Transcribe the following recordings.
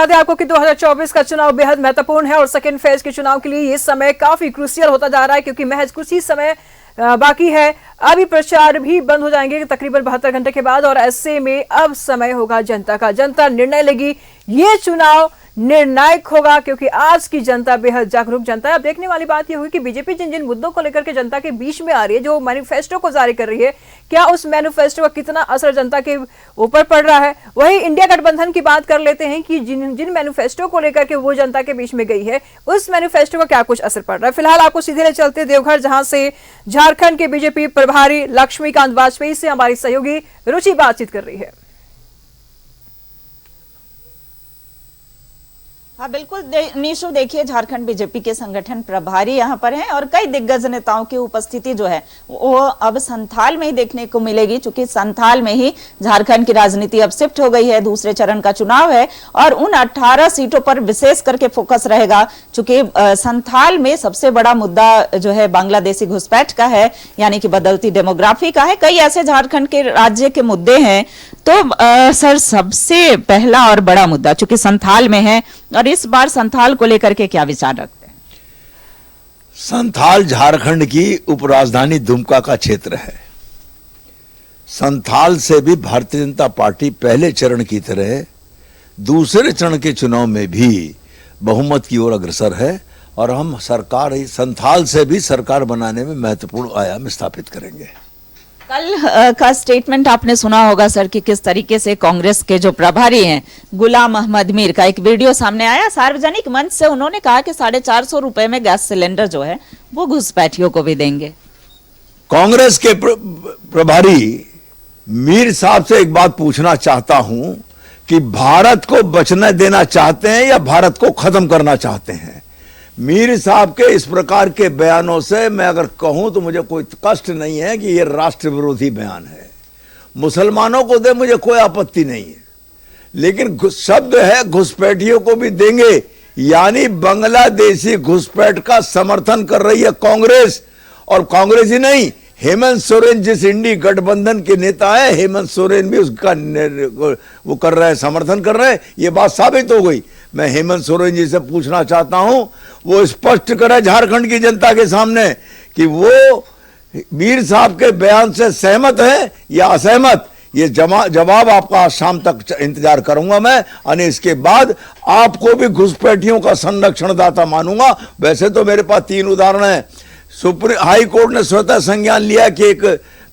बता दें आपको कि 2024 का चुनाव बेहद महत्वपूर्ण है और सेकेंड फेज के चुनाव के लिए ये समय काफी क्रूशियल होता जा रहा है, क्योंकि महज कुछ ही समय बाकी है। अभी प्रचार भी बंद हो जाएंगे तकरीबन 72 घंटे के बाद, और ऐसे में अब समय होगा जनता का। जनता निर्णय लेगी, ये चुनाव निर्णायक होगा, क्योंकि आज की जनता बेहद जागरूक जनता है। अब देखने वाली बात यह हुई कि बीजेपी जिन जिन मुद्दों को लेकर के जनता के बीच में आ रही है, जो मैनिफेस्टो को जारी कर रही है, क्या उस मैनिफेस्टो का कितना असर जनता के ऊपर पड़ रहा है। वहीं इंडिया गठबंधन की बात कर लेते हैं कि जिन मैनिफेस्टो को लेकर के वो जनता के बीच में गई है, उस मैनिफेस्टो का क्या कुछ असर पड़ रहा है। फिलहाल आपको सीधे ले चलते देवघर, जहां से झारखंड के बीजेपी प्रभारी लक्ष्मीकांत वाजपेयी से हमारी सहयोगी रुचि बातचीत कर रही है। हाँ बिल्कुल नीशू, देखिए झारखंड बीजेपी के संगठन प्रभारी यहाँ पर हैं और कई दिग्गज नेताओं की उपस्थिति जो है वो अब संथाल में ही देखने को मिलेगी, क्योंकि संथाल में ही झारखंड की राजनीति अब शिफ्ट हो गई है। दूसरे चरण का चुनाव है और उन 18 सीटों पर विशेष करके फोकस रहेगा, क्योंकि संथाल में सबसे बड़ा मुद्दा जो है बांग्लादेशी घुसपैठ का है, यानी कि बदलती डेमोग्राफी का है। कई ऐसे झारखंड के राज्य के मुद्दे हैं। तो सर, सबसे पहला और बड़ा मुद्दा चूंकि संथाल में है, और इस बार संथाल को लेकर के क्या विचार रखते हैं। संथाल झारखंड की उपराजधानी दुमका का क्षेत्र है। संथाल से भी भारतीय जनता पार्टी पहले चरण की तरह दूसरे चरण के चुनाव में भी बहुमत की ओर अग्रसर है, और हम सरकार संथाल से भी सरकार बनाने में महत्वपूर्ण आयाम स्थापित करेंगे। कल का स्टेटमेंट आपने सुना होगा सर, कि किस तरीके से कांग्रेस के जो प्रभारी हैं गुलाम अहमद मीर का एक वीडियो सामने आया। सार्वजनिक मंच से उन्होंने कहा कि 450 रुपए में गैस सिलेंडर जो है वो घुसपैठियों को भी देंगे। कांग्रेस के प्रभारी मीर साहब से एक बात पूछना चाहता हूं कि भारत को बचने देना चाहते हैं या भारत को खत्म करना चाहते हैं। मीर साहब के इस प्रकार के बयानों से मैं अगर कहूं तो मुझे कोई कष्ट नहीं है कि यह राष्ट्र विरोधी बयान है। मुसलमानों को दे, मुझे कोई आपत्ति नहीं है, लेकिन शब्द है घुसपैठियों को भी देंगे, यानी बांग्लादेशी घुसपैठ का समर्थन कर रही है कांग्रेस। और कांग्रेस ही नहीं, हेमंत सोरेन जिस इंडी गठबंधन के नेता है, हेमंत सोरेन भी उसका वो कर रहे हैं, समर्थन कर रहे हैं। ये बात साबित हो गई। मैं हेमंत सोरेन जी से पूछना चाहता हूं, वो स्पष्ट करे झारखंड की जनता के सामने कि वो मीर साहब के बयान से सहमत है या असहमत। ये जवाब आपका आज शाम तक इंतजार करूंगा मैं, और इसके बाद आपको भी घुसपैठियों का संरक्षणदाता मानूंगा। वैसे तो मेरे पास 3 उदाहरण है। सुप्रीम हाई कोर्ट ने स्वतः संज्ञान लिया कि एक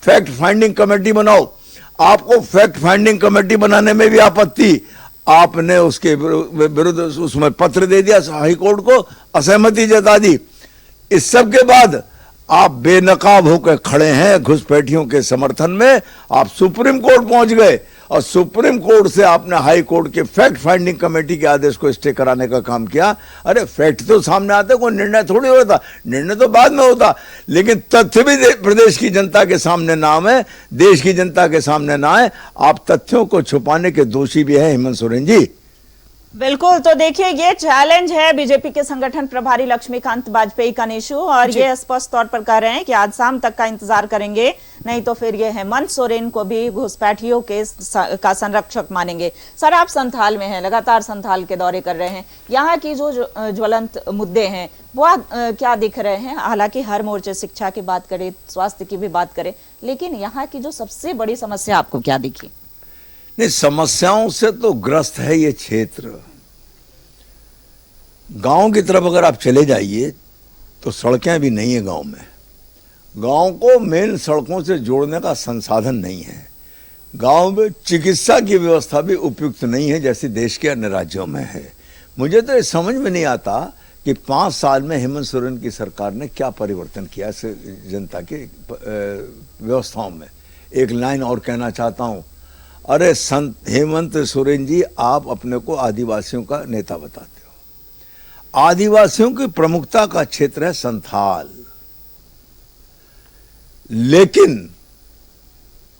फैक्ट फाइंडिंग कमेटी बनाओ। आपको फैक्ट फाइंडिंग कमेटी बनाने में भी आपत्ति, आपने उसके विरुद्ध उसमें पत्र दे दिया हाई कोर्ट को, असहमति जता दी। इस सब के बाद आप बेनकाब होकर खड़े हैं घुसपैठियों के समर्थन में। आप सुप्रीम कोर्ट पहुंच गए, और सुप्रीम कोर्ट से आपने हाई कोर्ट के फैक्ट फाइंडिंग कमेटी के आदेश को स्टे कराने का काम किया। अरे फैक्ट तो सामने आते, कोई निर्णय थोड़ी होता, निर्णय तो बाद में होता, लेकिन तथ्य भी प्रदेश की जनता के सामने ना आए, देश की जनता के सामने ना आए। आप तथ्यों को छुपाने के दोषी भी है हेमंत सोरेन जी। बिल्कुल, तो देखिए ये चैलेंज है बीजेपी के संगठन प्रभारी लक्ष्मीकांत वाजपेयी का नीशू, और ये स्पष्ट तौर पर कह रहे हैं कि आज शाम तक का इंतजार करेंगे, नहीं तो फिर ये हेमंत सोरेन को भी घुसपैठियों के का संरक्षक मानेंगे। सर, आप संथाल में हैं, लगातार संथाल के दौरे कर रहे हैं, यहाँ की जो ज्वलंत मुद्दे हैं वो क्या दिख रहे हैं। हालांकि हर मोर्चे, शिक्षा की बात करें, स्वास्थ्य की भी बात करें, लेकिन यहाँ की जो सबसे बड़ी समस्या आपको क्या दिखी। नहीं, समस्याओं से तो ग्रस्त है ये क्षेत्र। गांव की तरफ अगर आप चले जाइए तो सड़कें भी नहीं है गांव में। गांव को मेन सड़कों से जोड़ने का संसाधन नहीं है। गांव में चिकित्सा की व्यवस्था भी उपयुक्त नहीं है जैसे देश के अन्य राज्यों में है। मुझे तो ये समझ में नहीं आता कि 5 साल में हेमंत सोरेन की सरकार ने क्या परिवर्तन किया जनता की व्यवस्थाओं में। एक लाइन और कहना चाहता हूं, अरे हेमंत सोरेन जी, आप अपने को आदिवासियों का नेता बताते हो। आदिवासियों की प्रमुखता का क्षेत्र है संथाल, लेकिन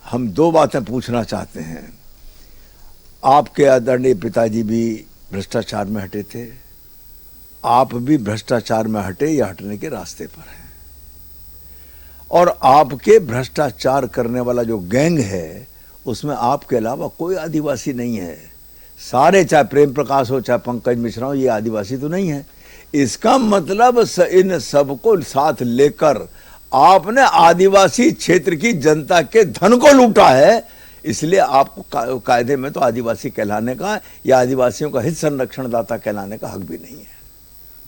हम 2 बातें पूछना चाहते हैं। आपके आदरणीय पिताजी भी भ्रष्टाचार में हटे थे, आप भी भ्रष्टाचार में हटे या हटने के रास्ते पर हैं, और आपके भ्रष्टाचार करने वाला जो गैंग है उसमें आपके अलावा कोई आदिवासी नहीं है। सारे, चाहे प्रेम प्रकाश हो चाहे पंकज मिश्रा हो, ये आदिवासी तो नहीं है। इसका मतलब इन सबको साथ लेकर आपने आदिवासी क्षेत्र की जनता के धन को लूटा है, इसलिए आपको कायदे में तो आदिवासी कहलाने का या आदिवासियों का हित संरक्षण दाता कहलाने का हक भी नहीं है।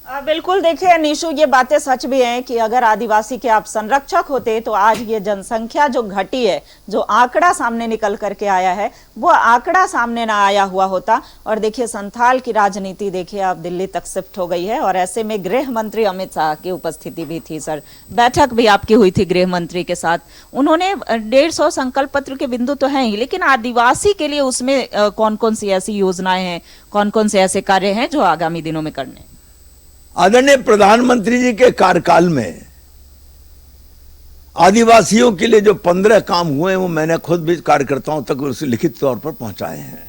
बिल्कुल, देखिए निशु, ये बातें सच भी हैं कि अगर आदिवासी के आप संरक्षक होते तो आज ये जनसंख्या जो घटी है, जो आंकड़ा सामने निकल करके आया है, वो आंकड़ा सामने ना आया हुआ होता। और देखिए संथाल की राजनीति देखिए अब दिल्ली तक शिफ्ट हो गई है, और ऐसे में गृह मंत्री अमित शाह की उपस्थिति भी थी। सर, बैठक भी आपकी हुई थी गृह मंत्री के साथ। उन्होंने 150 संकल्प पत्र के बिंदु तो हैं ही, लेकिन आदिवासी के लिए उसमें कौन कौन सी ऐसी योजनाएं हैं, कौन कौन से ऐसे कार्य हैं जो आगामी दिनों में करने? आदरणीय प्रधानमंत्री जी के कार्यकाल में आदिवासियों के लिए जो 15 काम हुए वो मैंने खुद भी कार्यकर्ताओं तक उसे लिखित तौर पर पहुंचाए हैं।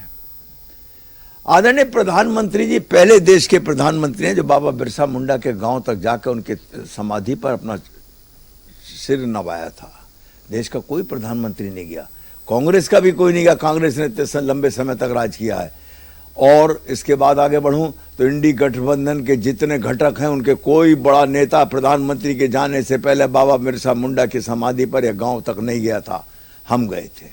आदरणीय प्रधानमंत्री जी पहले देश के प्रधानमंत्री हैं जो बाबा बिरसा मुंडा के गांव तक जाकर उनके समाधि पर अपना सिर नवाया था। देश का कोई प्रधानमंत्री नहीं गया, कांग्रेस का भी कोई नहीं गया, कांग्रेस ने इतने लंबे समय तक राज किया है। और इसके बाद आगे बढ़ूं तो इंडी गठबंधन के जितने घटक हैं उनके कोई बड़ा नेता प्रधानमंत्री के जाने से पहले बाबा बिरसा मुंडा की समाधि पर या गांव तक नहीं गया था। हम गए थे,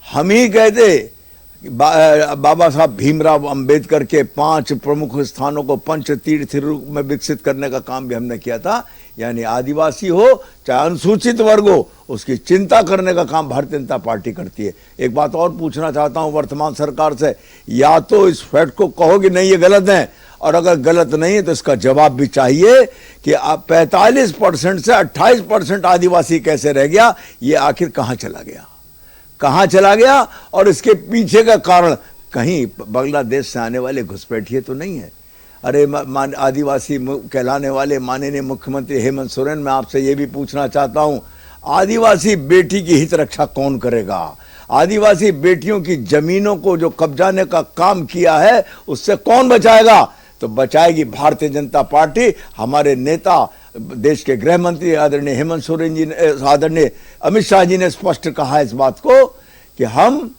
हम ही गए थे। बाबा साहब भीमराव अंबेडकर के 5 प्रमुख स्थानों को पंच तीर्थ रूप में विकसित करने का काम भी हमने किया था। यानी आदिवासी हो चाहे अनुसूचित वर्ग हो, उसकी चिंता करने का काम भारतीय जनता पार्टी करती है। एक बात और पूछना चाहता हूं वर्तमान सरकार से, या तो इस फैक्ट को कहो कि नहीं ये गलत है, और अगर गलत नहीं है तो इसका जवाब भी चाहिए कि 45% से 28% आदिवासी कैसे रह गया, ये आखिर कहां चला गया, कहां चला गया? और इसके पीछे का कारण कहीं बांग्लादेश से आने वाले घुसपैठिए तो नहीं है। अरे आदिवासी कहलाने वाले माननीय मुख्यमंत्री हेमंत सोरेन, मैं आपसे ये भी पूछना चाहता हूं, आदिवासी बेटी की हित रक्षा कौन करेगा? आदिवासी बेटियों की जमीनों को जो कब्जाने का काम किया है उससे कौन बचाएगा? तो बचाएगी भारतीय जनता पार्टी। हमारे नेता देश के गृह मंत्री आदरणीय हेमंत सोरेन जी ने, आदरणीय अमित शाह जी ने स्पष्ट कहा है इस बात को कि हम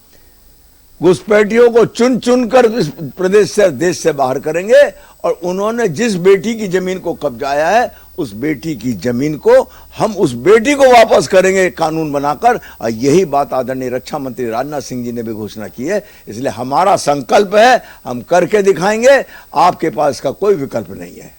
घुसपैठियों को चुन चुन कर इस प्रदेश से, देश से बाहर करेंगे। और उन्होंने जिस बेटी की जमीन को कब्जाया है उस बेटी की जमीन को हम उस बेटी को वापस करेंगे कानून बनाकर। और यही बात आदरणीय रक्षा मंत्री राजनाथ सिंह जी ने भी घोषणा की है। इसलिए हमारा संकल्प है, हम करके दिखाएंगे, आपके पास का कोई विकल्प नहीं है।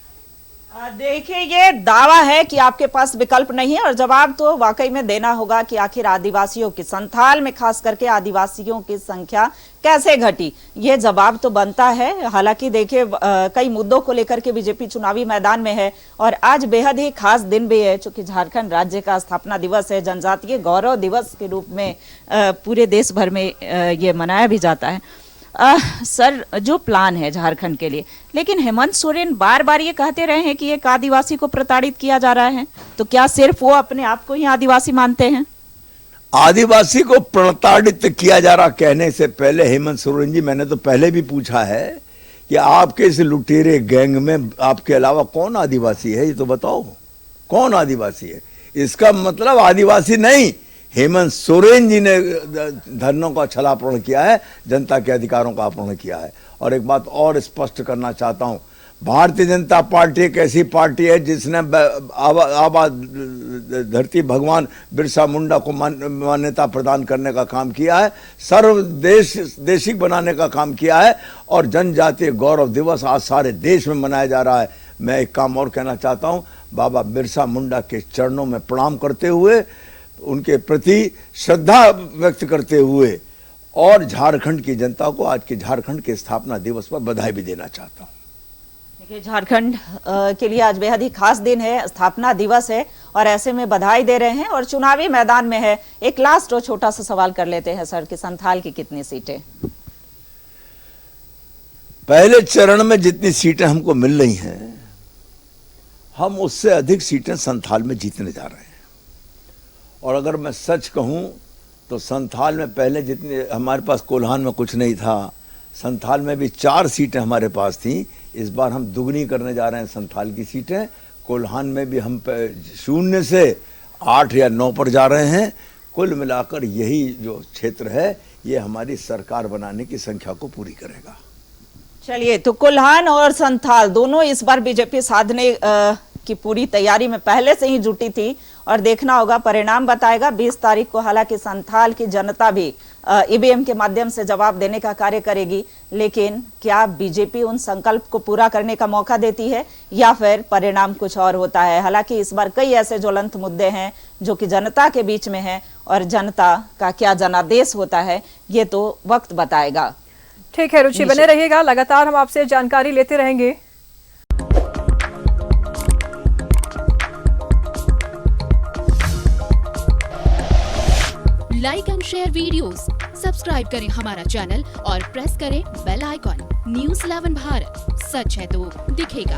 देखिए ये दावा है कि आपके पास विकल्प नहीं है, और जवाब तो वाकई में देना होगा कि आखिर आदिवासियों की, संथाल में खास करके आदिवासियों की संख्या कैसे घटी, ये जवाब तो बनता है। हालांकि देखिए कई मुद्दों को लेकर के बीजेपी चुनावी मैदान में है, और आज बेहद ही खास दिन भी है चूंकि झारखंड राज्य का स्थापना दिवस है, जनजातीय गौरव दिवस के रूप में पूरे देश भर में ये मनाया भी जाता है। सर, जो प्लान है झारखंड के लिए, लेकिन हेमंत सोरेन बार बार ये कहते रहे हैं कि एक आदिवासी को प्रताड़ित किया जा रहा है, तो क्या सिर्फ वो अपने आप को ही आदिवासी मानते हैं? आदिवासी को प्रताड़ित किया जा रहा कहने से पहले हेमंत सोरेन जी, मैंने तो पहले भी पूछा है कि आपके इस लुटेरे गैंग में आपके अलावा कौन आदिवासी है, ये तो बताओ कौन आदिवासी है? इसका मतलब आदिवासी नहीं, हेमंत सोरेन जी ने धरनों का छलापरण किया है, जनता के अधिकारों का अपहरण किया है। और एक बात और स्पष्ट करना चाहता हूं, भारतीय जनता पार्टी एक ऐसी पार्टी है जिसने आबाद धरती भगवान बिरसा मुंडा को मान्यता प्रदान करने का काम किया है, सर्वदेशिक बनाने का काम किया है, और जनजातीय गौरव दिवस आज सारे देश में मनाया जा रहा है। मैं एक काम और कहना चाहता हूं, बाबा बिरसा मुंडा के चरणों में प्रणाम करते हुए, उनके प्रति श्रद्धा व्यक्त करते हुए, और झारखंड की जनता को आज के झारखंड के स्थापना दिवस पर बधाई भी देना चाहता हूं। देखिए झारखंड के लिए आज बेहद ही खास दिन है, स्थापना दिवस है, और ऐसे में बधाई दे रहे हैं और चुनावी मैदान में है। एक लास्ट और छोटा सा सवाल कर लेते हैं सर कि संथाल की कितनी सीटें? पहले चरण में जितनी सीटें हमको मिल रही हैं, हम उससे अधिक सीटें संथाल में जीतने जा रहे हैं। और अगर मैं सच कहूं तो संथाल में पहले जितने हमारे पास, कोल्हान में कुछ नहीं था, संथाल में भी 4 सीटें हमारे पास थी। इस बार हम दुगनी करने जा रहे हैं संथाल की सीटें। कोल्हान में भी हम 0 से 8 या 9 पर जा रहे हैं। कुल मिलाकर यही जो क्षेत्र है ये हमारी सरकार बनाने की संख्या को पूरी करेगा। चलिए, तो कुल्हान और संथाल दोनों इस बार बीजेपी साधने की पूरी तैयारी में पहले से ही जुटी थी और देखना होगा, परिणाम बताएगा 20 तारीख को। हालांकि संथाल की जनता भी ईवीएम के माध्यम से जवाब देने का कार्य करेगी, लेकिन क्या बीजेपी उन संकल्प को पूरा करने का मौका देती है या फिर परिणाम कुछ और होता है। हालांकि इस बार कई ऐसे ज्वलंत मुद्दे हैं जो कि जनता के बीच में हैं और जनता का क्या जनादेश होता है ये तो वक्त बताएगा। ठीक है रुचि, बने रहिएगा, लगातार हम आपसे जानकारी लेते रहेंगे। Like and share videos, subscribe करें हमारा चैनल और प्रेस करें बेल आइकॉन। न्यूज़ 11 भारत, सच है तो दिखेगा।